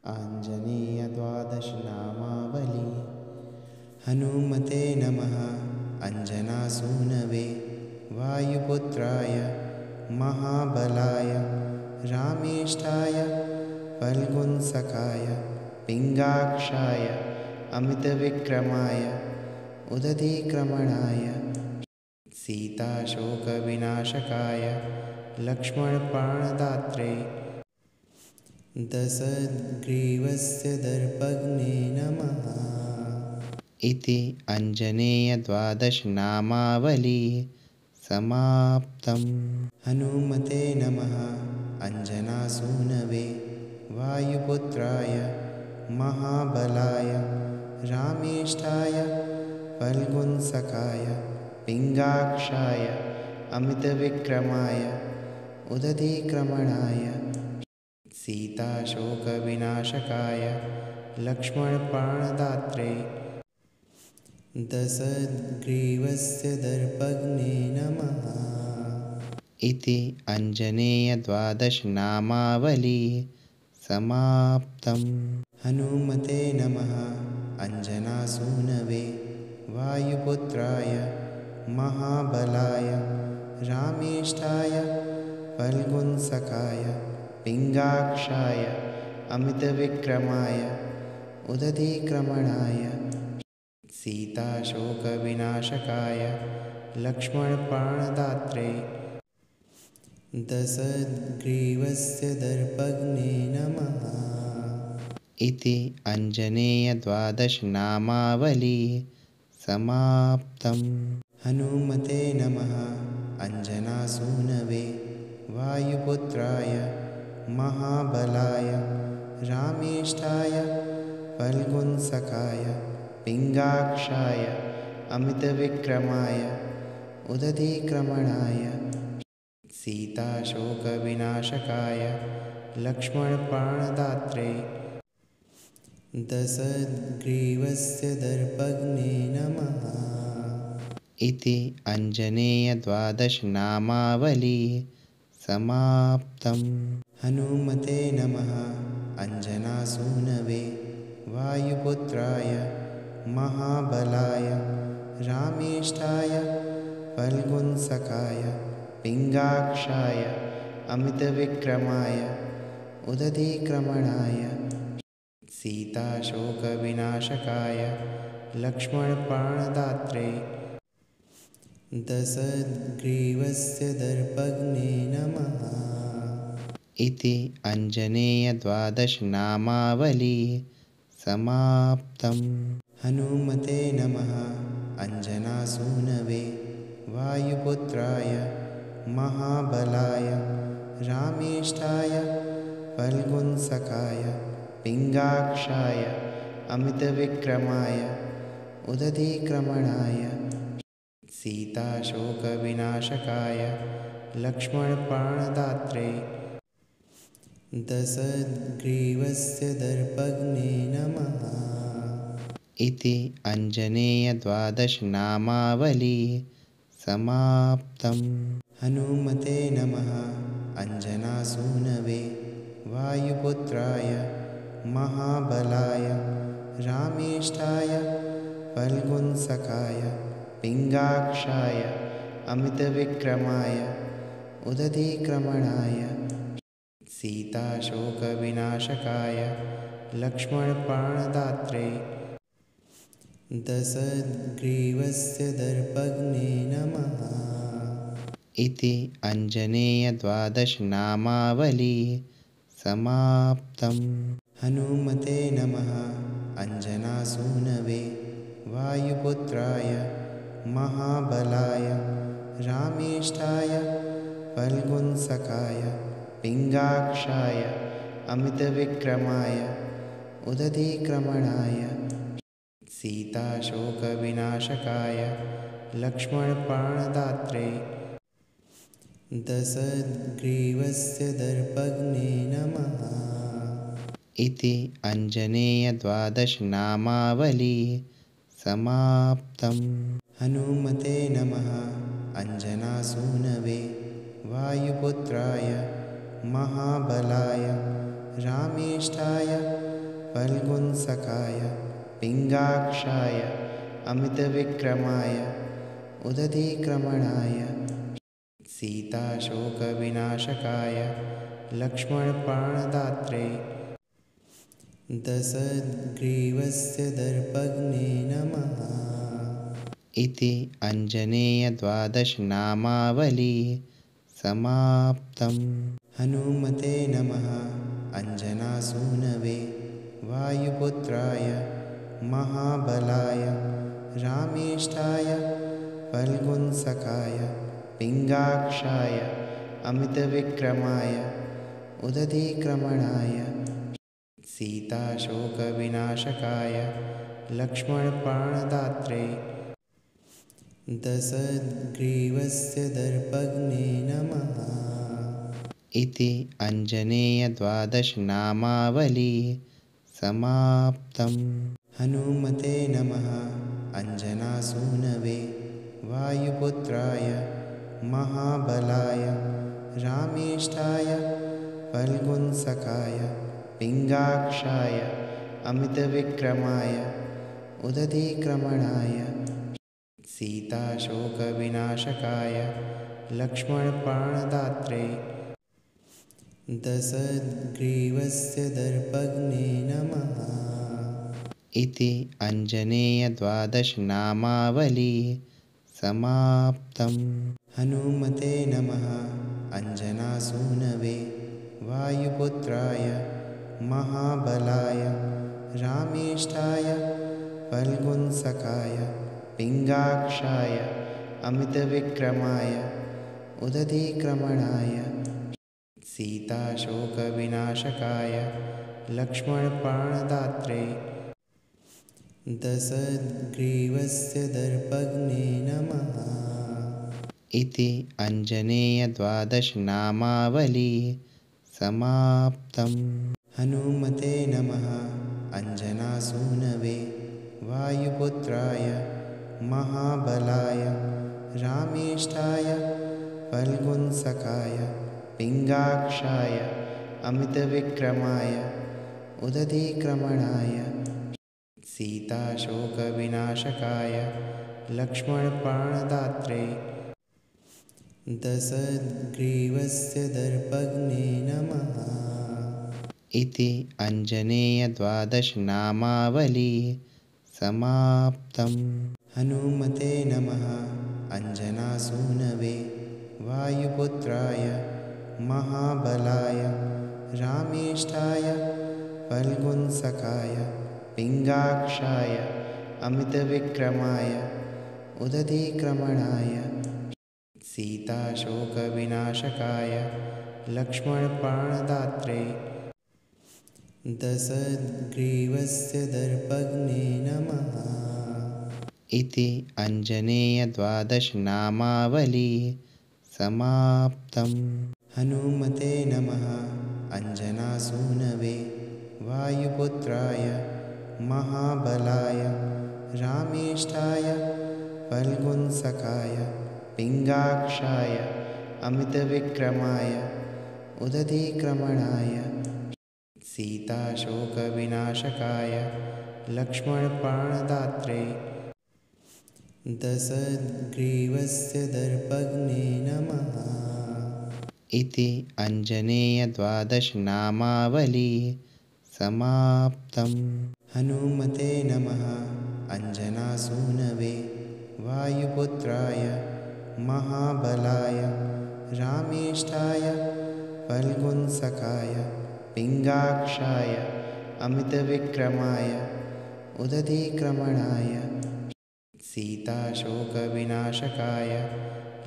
आञ्जनेय द्वादशनामावली। हनुमते नमः अञ्जनासूनवे वायुपुत्राय महाबलाय रामेष्ठाय फल्गुनसखाय पिङ्गाक्षाय अमितविक्रमाय उदधीक्रमणाय सीताशोकविनाशकाय लक्ष्मणप्राणदात्रे दशग्रीवस्य दर्पघ्ने नमः इति अञ्जनेय द्वादशनामावली समाप्तम्। हनुमते नमः अञ्जनासूनवे वायुपुत्राय महाबलाय रामेष्ठाय फल्गुनसखाय पिङ्गाक्षाय अमितविक्रमाय उदधीक्रमणाय सीताशोकविनाशकाय लक्ष्मणप्राणदात्रे दशग्रीवस्य दर्पघ्ने नमः इति अञ्जनेय द्वादशनामावली समाप्तम्। हनुमते नमः अञ्जनासूनवे वायुपुत्राय महाबलाय रामेष्ठाय फल्गुनसखाय पिङ्गाक्षाय अमितविक्रमाय उदधीक्रमणाय सीताशोकविनाशकाय लक्ष्मणप्राणदात्रे दशग्रीवस्य दर्पघ्ने नमः इति अञ्जनेय द्वादशनामावली समाप्तम्। हनुमते नमः अञ्जनासूनवे वायुपुत्राय महाबलाय रामेष्ठाय फल्गुनसखाय पिङ्गाक्षाय अमितविक्रमाय उदधीक्रमणाय सीताशोकविनाशकाय लक्ष्मणप्राणदात्रे दशग्रीवस्य दर्पघ्ने नमः इति अञ्जनेय द्वादशनामावली समाप्तम्। हनुमते नमः अञ्जनासूनवे वायुपुत्राय महाबलाय रामेष्ठाय फल्गुनसखाय पिङ्गाक्षाय अमितविक्रमाय उदधीक्रमणाय सीताशोकविनाशकाय लक्ष्मणप्राणदात्रे दशग्रीवस्य दर्पघ्ने नमः इति अञ्जनेय द्वादशनामावली समाप्तम्। हनुमते नमः अञ्जनासूनवे वायुपुत्राय महाबलाय रामेष्ठाय फल्गुनसखाय पिङ्गाक्षाय अमितविक्रमाय उदधीक्रमणाय सीताशोकविनाशकाय लक्ष्मणप्राणदात्रे दशग्रीवस्य दर्पघ्ने नमः इति अञ्जनेय द्वादशनामावली समाप्तम्। हनुमते नमः अञ्जनासूनवे वायुपुत्राय महाबलाय रामेष्ठाय फल्गुनसखाय पिङ्गाक्षाय अमितविक्रमाय उदधीक्रमणाय सीताशोकविनाशकाय लक्ष्मणप्राणदात्रे दशग्रीवस्य दर्पघ्ने नमः इति अञ्जनेय द्वादशनामावली समाप्तम्। हनुमते नमः अञ्जनासूनवे वायुपुत्राय महाबलाय रामेष्ठाय फल्गुनसखाय पिङ्गाक्षाय अमितविक्रमाय उदधीक्रमणाय सीताशोकविनाशकाय लक्ष्मणप्राणदात्रे दशग्रीवस्य दर्पघ्ने नमः इति अञ्जनेय द्वादशनामावली समाप्तम्। हनुमते नमः अञ्जनासूनवे वायुपुत्राय महाबलाय रामेष्ठाय फल्गुणसखाय पिङ्गाक्षाय अमितविक्रमाय उदधीक्रमणाय सीताशोकविनाशकाय लक्ष्मणप्राणदात्रे दशग्रीवस्य दर्पघ्ने नमः। इति आञ्जनेयद्वादशनामावली समाप्तम्। हनुमते नमः। अञ्जनासूनवे वायुपुत्राय महाबलाय रामेष्ठाय फल्गुणसखाय पिङ्गाक्षाय अमितविक्रमाय उदधीक्रमणाय सीताशोकविनाशकाय लक्ष्मणप्राणदात्रे दशग्रीवस्य दर्पघ्ने नमः। इति आञ्जनेयद्वादशनामावली समाप्तम्। हनुमते नमः। अञ्जनासूनवे वायुपुत्राय महाबलाय रामेष्ठाय फल्गुणसखाय पिङ्गाक्षाय अमितविक्रमाय उदधीक्रमणाय सीताशोकविनाशकाय लक्ष्मणप्राणदात्रे दशग्रीवस्य दर्पघ्ने नमः। इति आञ्जनेयद्वादशनामावली समाप्तम्। हनुमते नमः। अञ्जनासूनवे वायुपुत्राय महाबलाय रामेष्ठाय फल्गुणसखाय पिङ्गाक्षाय अमितविक्रमाय उदधीक्रमणाय सीताशोकविनाशकाय लक्ष्मणप्राणदात्रे दशग्रीवस्य दर्पघ्ने नमः। इति आञ्जनेयद्वादशनामावली समाप्तम्। हनुमते नमः। अञ्जनासूनवे वायुपुत्राय महाबलाय रामेष्ठाय फल्गुणसखाय पिङ्गाक्षाय अमितविक्रमाय उदधीक्रमणाय सीताशोकविनाशकाय लक्ष्मणप्राणदात्रे दशग्रीवस्य दर्पघ्ने नमः। इति आञ्जनेयद्वादशनामावली समाप्तम्। हनुमते नमः। अञ्जनासूनवे वायुपुत्राय महाबलाय रामेष्ठाय फल्गुणसखाय पिङ्गाक्षाय अमितविक्रमाय उदधीक्रमणाय सीताशोकविनाशकाय लक्ष्मणप्राणदात्रे दशग्रीवस्य दर्पघ्ने नमः। इति आञ्जनेयद्वादशनामावली समाप्तम्। हनुमते नमः। अञ्जनासूनवे वायुपुत्राय महाबलाय रामेष्ठाय फल्गुणसखाय पिङ्गाक्षाय अमितविक्रमाय उदधीक्रमणाय सीताशोकविनाशकाय लक्ष्मणप्राणदात्रे दशग्रीवस्य दर्पघ्ने नमः। इति आञ्जनेयद्वादशनामावली समाप्तम्। हनुमते नमः। अञ्जनासूनवे वायुपुत्राय महाबलाय रामेष्ठाय फल्गुणसखाय पिङ्गाक्षाय अमितविक्रमाय उदधीक्रमणाय सीताशोकविनाशकाय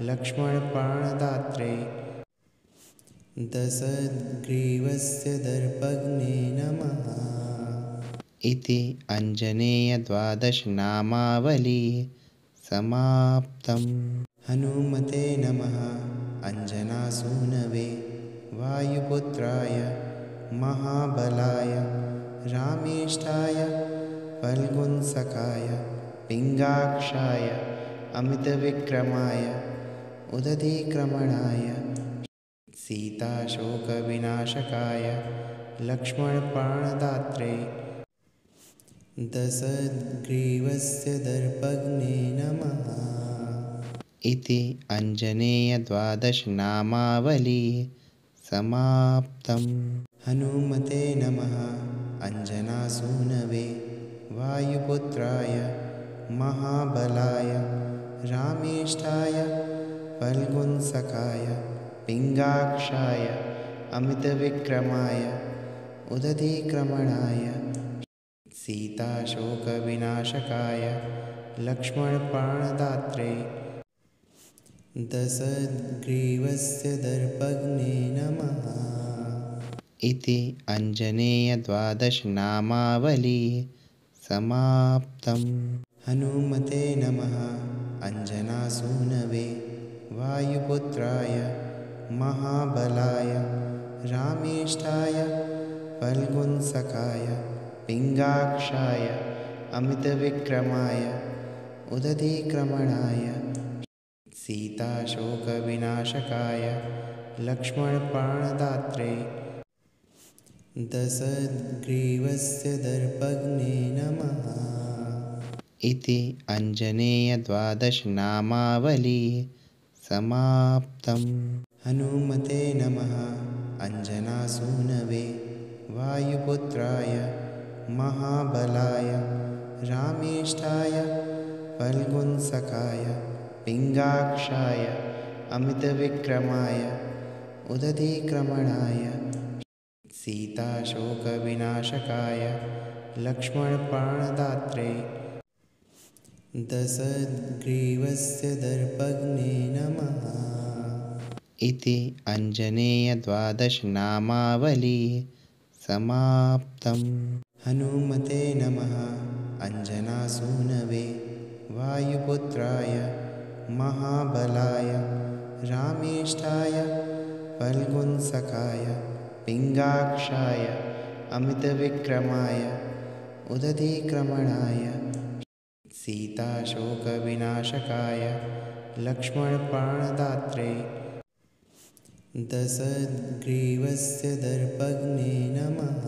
लक्ष्मणप्राणदात्रे दशग्रीवस्य दर्पघ्ने नमः। इति आञ्जनेयद्वादशनामावली समाप्तम्। हनुमते नमः। अञ्जनासूनवे वायुपुत्राय महाबलाय रामेष्ठाय फल्गुणसखाय पिङ्गाक्षाय अमितविक्रमाय उदधीक्रमणाय सीताशोकविनाशकाय लक्ष्मणप्राणदात्रे दशग्रीवस्य दर्पघ्ने नमः इति अञ्जनेयद्वादशनामावली समाप्तम्। हनुमते नमः अञ्जनासूनवे वायुपुत्राय महाबलाय रामेष्ठाय फल्गुनसखाय पिङ्गाक्षाय अमितविक्रमाय उदधीक्रमणाय सीताशोकविनाशकाय लक्ष्मणप्राणदात्रे दशग्रीवस्य दर्पघ्ने नमः इति अञ्जनेयद्वादशनामावली समाप्तम्। हनुमते नमः अञ्जनासूनवे वायुपुत्राय महाबलाय रामेष्ठाय फल्गुनसखाय पिङ्गाक्षाय अमितविक्रमाय उदधीक्रमणाय सीताशोकविनाशकाय लक्ष्मणप्राणदात्रे दशग्रीवस्य दर्पघ्ने नमः इति अञ्जनेयद्वादशनामावली समाप्तम्। हनुमते नमः अञ्जनासूनवे वायुपुत्राय महाबलाय रामेष्ठाय फल्गुनसखाय पिङ्गाक्षाय अमितविक्रमाय उदधीक्रमणाय सीताशोकविनाशकाय लक्ष्मणप्राणदात्रे दशग्रीवस्य दर्पघ्ने नमः इति अञ्जनेयद्वादशनामावली समाप्तम्। हनुमते नमः अञ्जनासूनवे वायुपुत्राय महाबलाय रामेष्ठाय फल्गुनसखाय पिङ्गाक्षाय अमितविक्रमाय उदधीक्रमणाय सीताशोकविनाशकाय लक्ष्मणप्राणदात्रे दशग्रीवस्य दर्पघ्ने नमः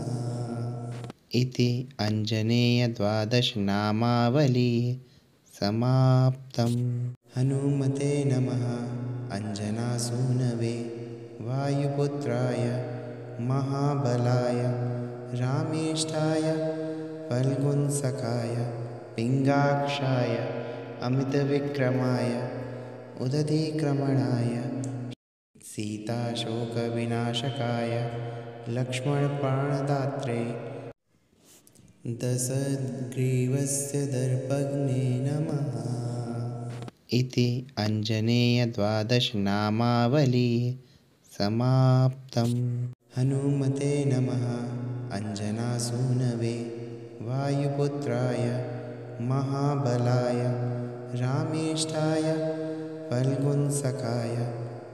इति अञ्जनेयद्वादशनामावली समाप्तम्। हनुमते नमः अञ्जनासूनवे वायुपुत्राय महाबलाय रामेष्ठाय फल्गुनसखाय पिङ्गाक्षाय अमितविक्रमाय उदधीक्रमणाय सीताशोकविनाशकाय लक्ष्मणप्राणदात्रे दशग्रीवस्य दर्पघ्ने नमः इति अञ्जनेयद्वादशनामावली समाप्तम्। हनुमते नमः अञ्जनासूनवे वायुपुत्राय महाबलाय रामेष्ठाय फल्गुनसखाय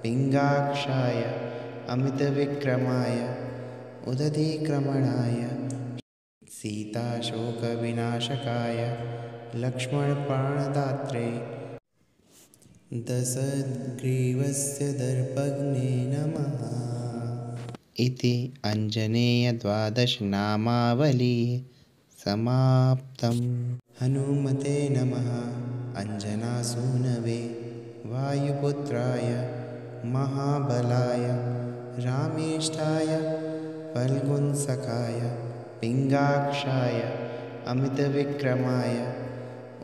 पिङ्गाक्षाय अमितविक्रमाय उदधीक्रमणाय सीताशोकविनाशकाय लक्ष्मणप्राणदात्रे दशग्रीवस्य दर्पघ्ने नमः इति अञ्जनेयद्वादशनामावली समाप्तम्। हनुमते नमः अञ्जनासूनवे वायुपुत्राय महाबलाय रामेष्ठाय फल्गुनसखाय पिङ्गाक्षाय अमितविक्रमाय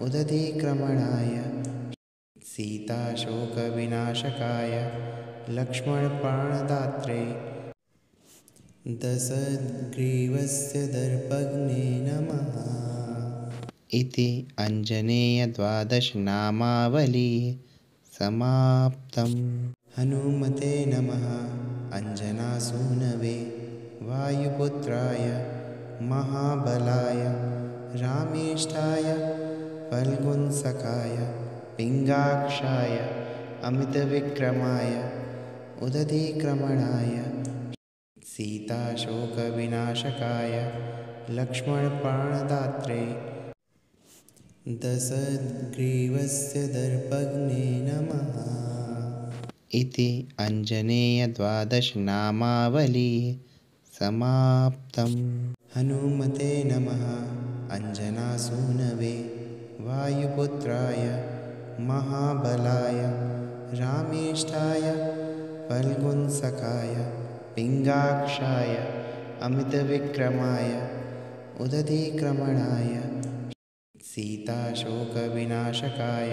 उदधीक्रमणाय सीताशोकविनाशकाय लक्ष्मणप्राणदात्रे दशग्रीवस्य दर्पघ्ने नमः इति अञ्जनेयद्वादशनामावली समाप्तम्। हनुमते नमः अञ्जनासूनवे वायुपुत्राय महाबलाय रामेष्ठाय फल्गुनसखाय पिङ्गाक्षाय अमितविक्रमाय उदधीक्रमणाय सीताशोकविनाशकाय लक्ष्मणप्राणदात्रे दशग्रीवस्य दर्पघ्ने नमः इति अञ्जनेयद्वादशनामावली समाप्तम्। हनुमते नमः अंजनासूनवे वायुपुत्राय महाबलाय रामेष्ठाय फल्गुनसखाय पिङ्गाक्षाय अमितविक्रमाय उदधीक्रमणाय सीताशोकविनाशकाय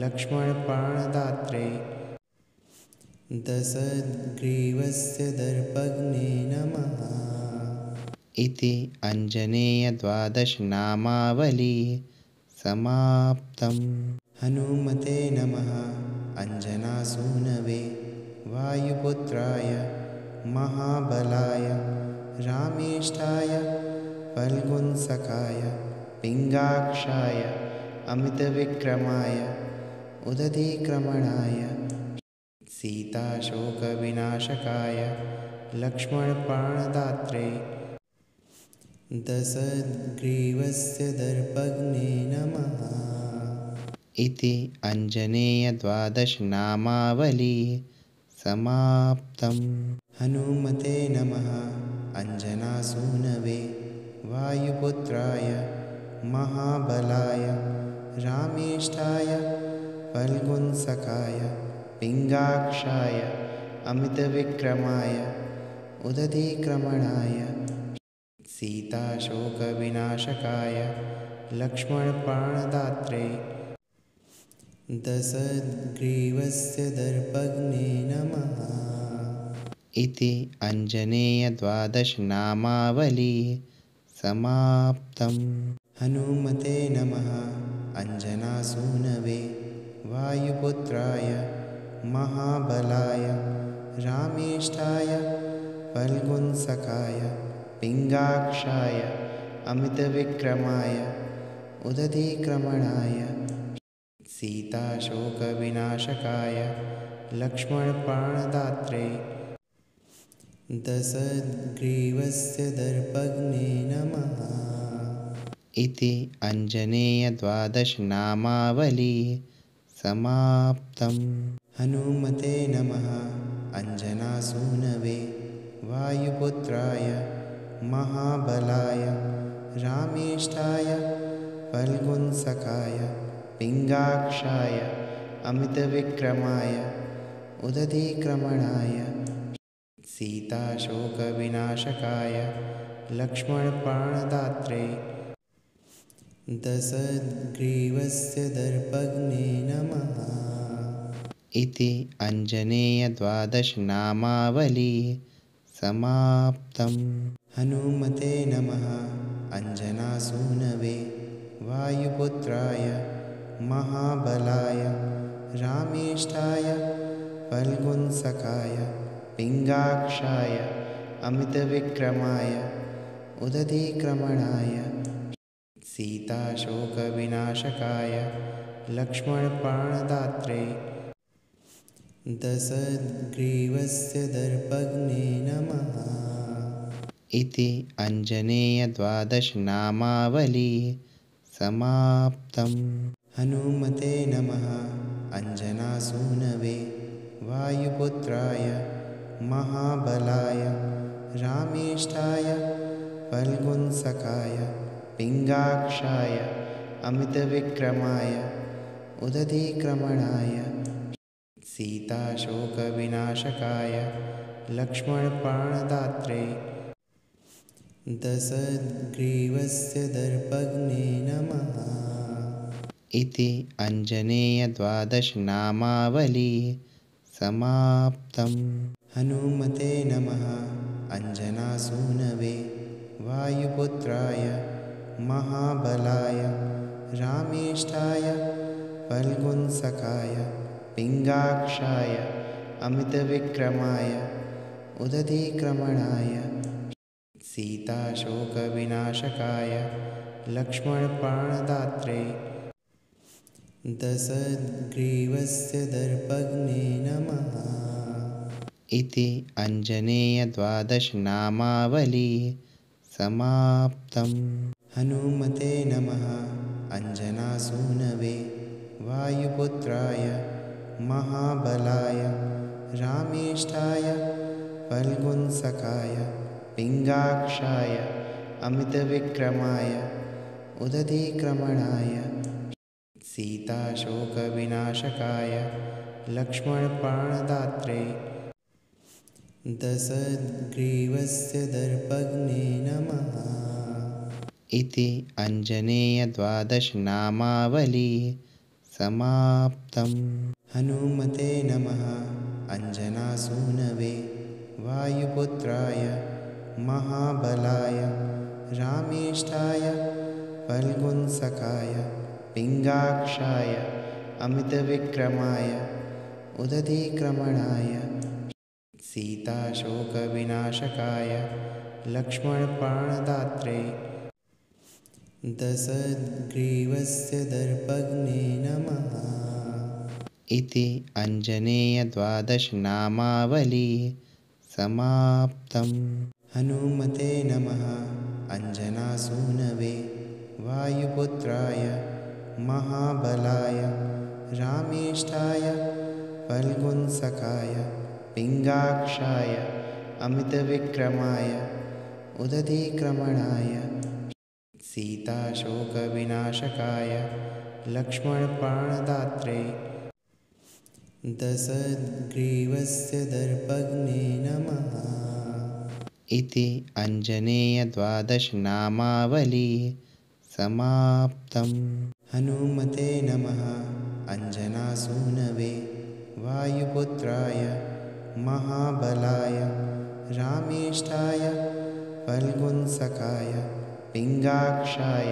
लक्ष्मणप्राणदात्रे दशग्रीवस्य दर्पघ्ने नमः इति आञ्जनेयद्वादशनामावली समाप्तम्। हनुमते नमः अंजनासूनवे वायुपुत्राय महाबलाय रामेष्ठाय फल्गुनसखाय पिङ्गाक्षाय अमितविक्रमाय उदधीक्रमणाय सीताशोकविनाशकाय लक्ष्मणप्राणदात्रे दशग्रीवस्य दर्पघ्ने नमः इति आञ्जनेयद्वादशनामावली समाप्तम्। हनुमते नमः अंजनासूनवे वायुपुत्राय महाबलाय रामेष्ठाय फल्गुनसखाय पिङ्गाक्षाय अमितविक्रमाय उदधीक्रमणाय सीताशोकविनाशकाय लक्ष्मणप्राणदात्रे दशग्रीवस्य दर्पघ्ने नमः इति आञ्जनेयद्वादशनामावली समाप्तम्। हनुमते नमः अंजनासूनवे वायुपुत्राय महाबलाय रामेष्ठाय फल्गुनसखाय पिङ्गाक्षाय अमितविक्रमाय उदधीक्रमणाय सीताशोकविनाशकाय लक्ष्मणप्राणदात्रे दशग्रीवस्य दर्पघ्ने नमः इति आञ्जनेयद्वादशनामावली समाप्तम्। हनुमते नमः अंजनासूनवे वायुपुत्राय महाबलाय रामेष्ठाय फल्गुनसखाय पिङ्गाक्षाय अमितविक्रमाय उदधीक्रमणाय सीताशोकविनाशकाय लक्ष्मणप्राणदात्रे दशग्रीवस्य दर्पघ्ने नमः इति आञ्जनेयद्वादशनामावली समाप्तम्। हनुमते नमः अंजनासूनवे वायुपुत्राय महाबलाय रामेष्ठाय फल्गुनसखाय पिङ्गाक्षाय अमितविक्रमाय उदधीक्रमणाय सीताशोकविनाशकाय लक्ष्मणप्राणदात्रे दशग्रीवस्य दर्पघ्ने नमः इति आञ्जनेयद्वादशनामावली समाप्तम्। हनुमते नमः अंजनासूनवे वायुपुत्राय महाबलाय रामेष्ठाय फल्गुनसखाय पिङ्गाक्षाय अमितविक्रमाय उदधीक्रमणाय सीताशोकविनाशकाय लक्ष्मणप्राणदात्रे दशग्रीवस्य दर्पघ्ने नमः इति आञ्जनेयद्वादशनामावली समाप्तम्। हनुमते नमः अंजनासूनवे वायुपुत्राय महाबलाय रामेष्ठाय फल्गुनसखाय पिङ्गाक्षाय अमितविक्रमाय उदधीक्रमणाय सीताशोकविनाशकाय लक्ष्मणप्राणदात्रे दशग्रीवस्य दर्पघ्ने नमः इति आञ्जनेयद्वादशनामावली समाप्तम्। हनुमते नमः अंजनासूनवे वायुपुत्राय महाबलाय रामेष्ठाय फल्गुनसखाय पिङ्गाक्षाय अमितविक्रमाय उदधीक्रमणाय सीताशोकविनाशकाय लक्ष्मणप्राणदात्रे दशग्रीवस्य दर्पघ्ने नमः। इति अञ्जनेयद्वादशनामावली समाप्तम्। हनुमते नमः। अञ्जनासूनवे वायुपुत्राय महाबलाय रामेष्ठाय फल्गुनसखाय पिङ्गाक्षाय अमितविक्रमाय उदधीक्रमणाय सीताशोकविनाशकाय लक्ष्मणप्राणदात्रे दशग्रीवस्य दर्पघ्ने नमः। इति अञ्जनेयद्वादशनामावली समाप्तम्। हनुमते नमः। अञ्जनासूनवे वायुपुत्राय महाबलाय रामेष्ठाय फल्गुनसखाय पिङ्गाक्षाय अमितविक्रमाय उदधीक्रमणाय सीताशोकविनाशकाय लक्ष्मणप्राणदात्रे दशग्रीवस्य दर्पघ्ने नमः। इति अञ्जनेयद्वादशनामावली समाप्तम्। हनुमते नमः। अञ्जनासूनवे वायुपुत्राय महाबलाय रामेष्ठाय फल्गुनसखाय पिङ्गाक्षाय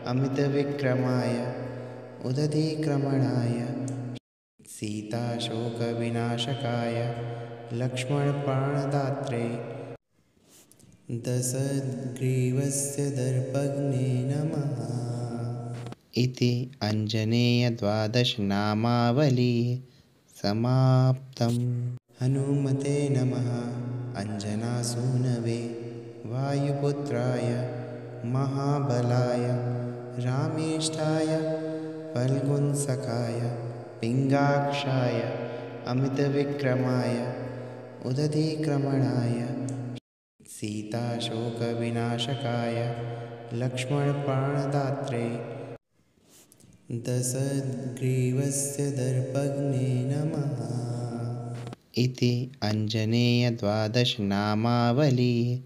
अमितविक्रमाय उदधीक्रमणाय सीताशोकविनाशकाय लक्ष्मणप्राणदात्रे दशग्रीवस्य दर्पघ्ने नमः। इति अञ्जनेयद्वादशनामावली समाप्तम्। हनुमते नमः। अञ्जनासूनवे वायुपुत्राय महाबलाय रामेष्ठाय फल्गुनसखाय पिङ्गाक्षाय अमितविक्रमाय उदधीक्रमणाय सीताशोकविनाशकाय लक्ष्मणप्राणदात्रे दशग्रीवस्य दर्पघ्ने नमः। इति अञ्जनेयद्वादशनामावली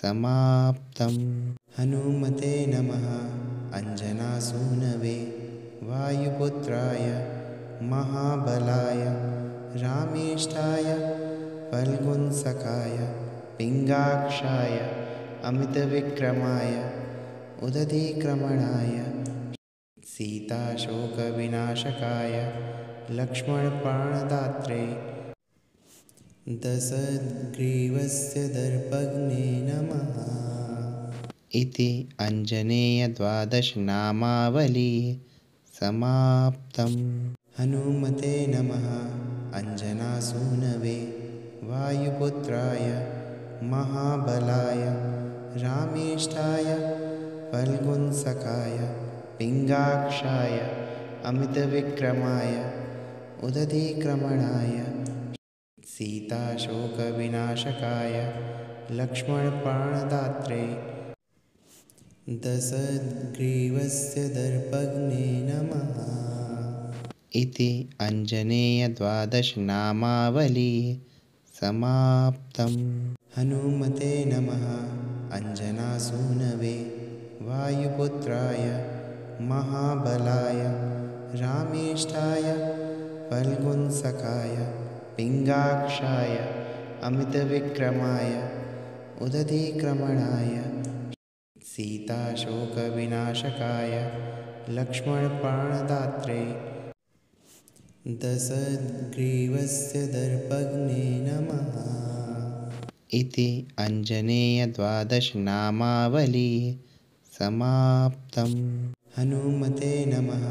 समाप्तम्। हनुमते नमः। अञ्जनासूनवे वायुपुत्राय महाबलाय रामेष्ठाय फल्गुनसखाय पिङ्गाक्षाय अमितविक्रमाय उदधीक्रमणाय सीताशोकविनाशकाय लक्ष्मणप्राणदात्रे दशग्रीवस्य दर्पघ्ने नमः। इति अञ्जनेयद्वादशनामावली समाप्तम्। हनुमते नमः। अञ्जनासूनवे वायुपुत्राय महाबलाय रामेष्ठाय फल्गुनसखाय पिङ्गाक्षाय अमितविक्रमाय उदधीक्रमणाय सीताशोकविनाशकाय लक्ष्मणप्राणदात्रे दशग्रीवस्य दर्पघ्ने नमः। इति अञ्जनेयद्वादशनामावली समाप्तम्। हनुमते नमः। अञ्जनासूनवे वायुपुत्राय महाबलाय रामेष्ठाय फल्गुनसखाय पिङ्गाक्षाय अमितविक्रमाय उदधीक्रमणाय सीताशोकविनाशकाय लक्ष्मणप्राणदात्रे दशग्रीवस्य दर्पघ्ने नमः। इति अञ्जनेयद्वादशनामावली समाप्तम्। हनुमते नमः।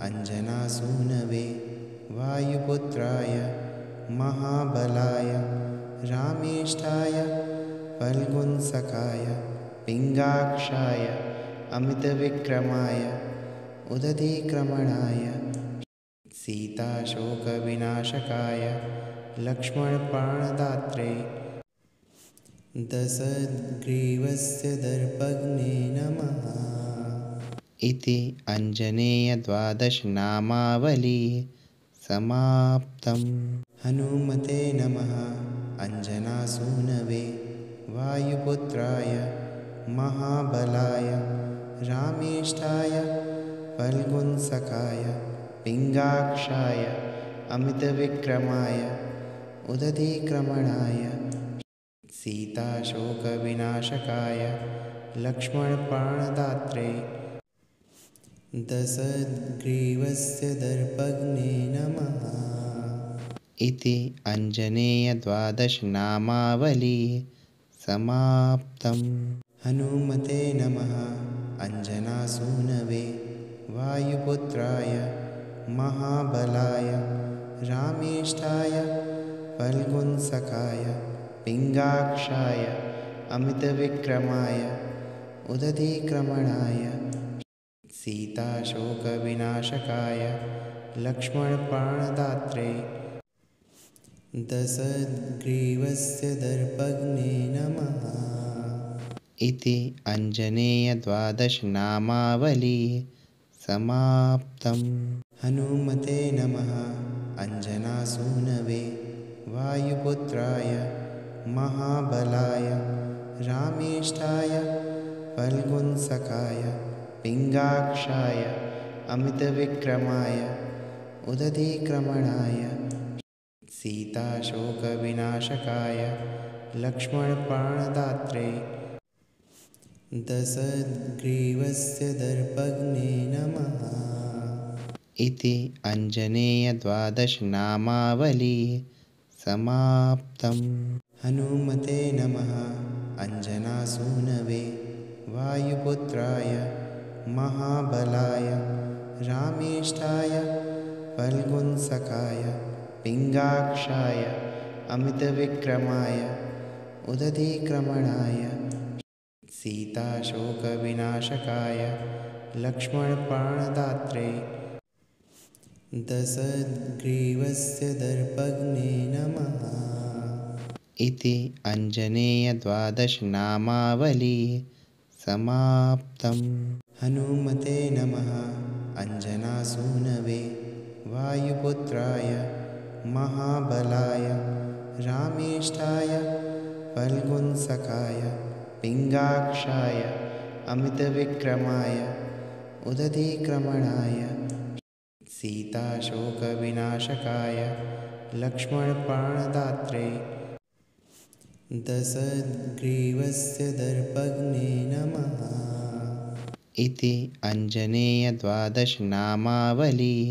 अञ्जनासूनवे वायुपुत्राय महाबलाय रामेष्ठाय फल्गुनसखाय पिङ्गाक्षाय अमितविक्रमाय उदधीक्रमणाय सीताशोकविनाशकाय लक्ष्मणप्राणदात्रे दशग्रीवस्य दर्पघ्ने नमः इति आञ्जनेयद्वादशनामावलिः समाप्तम्। हनुमते नमः अञ्जनासूनवे वायुपुत्राय महाबलाय रामेष्ठाय फल्गुनसखाय पिङ्गाक्षाय अमितविक्रमाय उदधीक्रमणाय सीताशोकविनाशकाय लक्ष्मणप्राणदात्रे दशग्रीवस्य दर्पघ्ने नमः इति आञ्जनेयद्वादशनामावलिः समाप्तम्। हनुमते नमः अञ्जनासूनवे वायुपुत्राय महाबलाय रामेष्ठाय फल्गुनसखाय पिङ्गाक्षाय अमितविक्रमाय उदधीक्रमणाय सीताशोकविनाशकाय लक्ष्मणप्राणदात्रे दशग्रीवस्य दर्पघ्ने नमः इति आञ्जनेयद्वादशनामावलिः समाप्तम्। हनुमते नमः अञ्जनासूनवे वायुपुत्राय महाबलाय रामेष्ठाय फल्गुनसखाय पिङ्गाक्षाय अमितविक्रमाय उदधीक्रमणाय सीताशोकविनाशकाय लक्ष्मणप्राणदात्रे दशग्रीवस्य दर्पघ्ने नमः इति आञ्जनेयद्वादशनामावलिः समाप्तम्। हनुमते नमः अञ्जनासूनवे वायुपुत्राय महाबलाय रामेष्ठाय फल्गुनसखाय पिङ्गाक्षाय अमितविक्रमाय उदधीक्रमणाय सीताशोकविनाशकाय लक्ष्मणप्राणदात्रे दशग्रीवस्य दर्पघ्ने नमः इति आञ्जनेयद्वादशनामावलिः समाप्तम्। हनुमते नमः अञ्जनासूनवे वायुपुत्राय महाबलाय रामेष्ठाय फल्गुनसखाय पिङ्गाक्षाय अमितविक्रमाय उदधीक्रमणाय सीताशोकविनाशकाय लक्ष्मणप्राणदात्रे दशग्रीवस्य दर्पघ्ने नमः इति आञ्जनेयद्वादशनामावलिः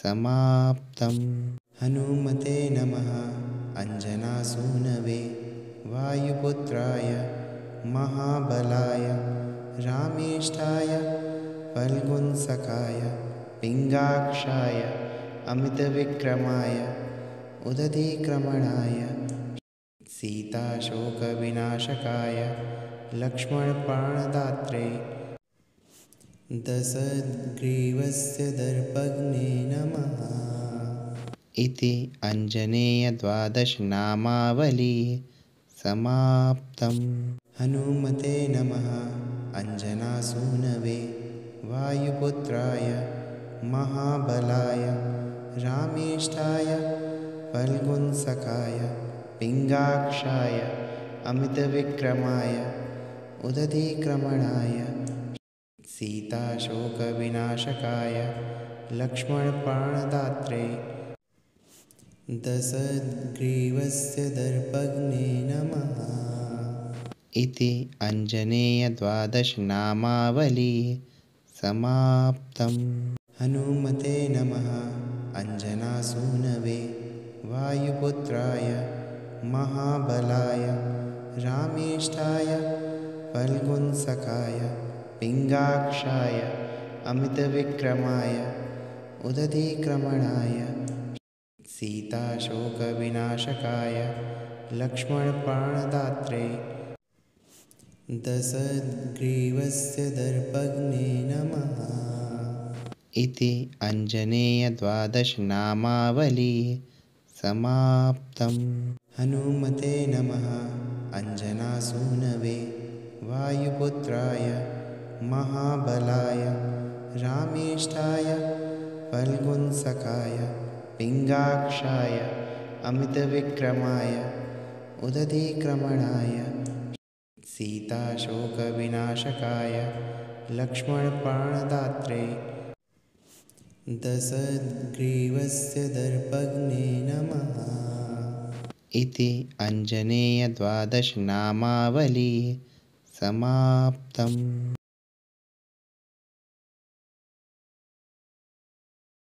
समाप्तम्। हनुमते नमः अञ्जनासूनवे वायुपुत्राय महाबलाय रामेष्ठाय फल्गुनसखाय पिङ्गाक्षाय अमितविक्रमाय उदधीक्रमणाय सीताशोकविनाशकाय लक्ष्मणप्राणदात्रे दशग्रीवस्य दर्पघ्ने नमः इति आञ्जनेयद्वादशनामावलिः समाप्तम्। हनुमते नमः अञ्जनासूनवे वायुपुत्राय महाबलाय रामेष्ठाय फल्गुनसखाय पिङ्गाक्षाय अमितविक्रमाय उदधीक्रमणाय सीताशोकविनाशकाय लक्ष्मणप्राणदात्रे दशग्रीवस्य दर्पघ्ने नमः इति आञ्जनेयद्वादशनामावलिः समाप्तम्। हनुमते नमः अञ्जनासूनवे वायुपुत्राय महाबलाय रामेष्ठाय फल्गुनसखाय पिङ्गाक्षाय अमितविक्रमाय उदधीक्रमणाय सीताशोकविनाशकाय लक्ष्मणप्राणदात्रे दशग्रीवस्य दर्पघ्ने नमः इति आञ्जनेयद्वादशनामावलिः समाप्तम्। हनुमते नमः अञ्जनासूनवे वायुपुत्राय महाबलाय रामेष्ठाय फल्गुनसखाय पिङ्गाक्षाय अमितविक्रमाय उदधिक्रमणाय सीताशोकविनाशकाय लक्ष्मणप्राणदात्रे दशग्रीवस्य दर्पघ्ने नमः इति आञ्जनेयद्वादशनामावली समाप्तम्।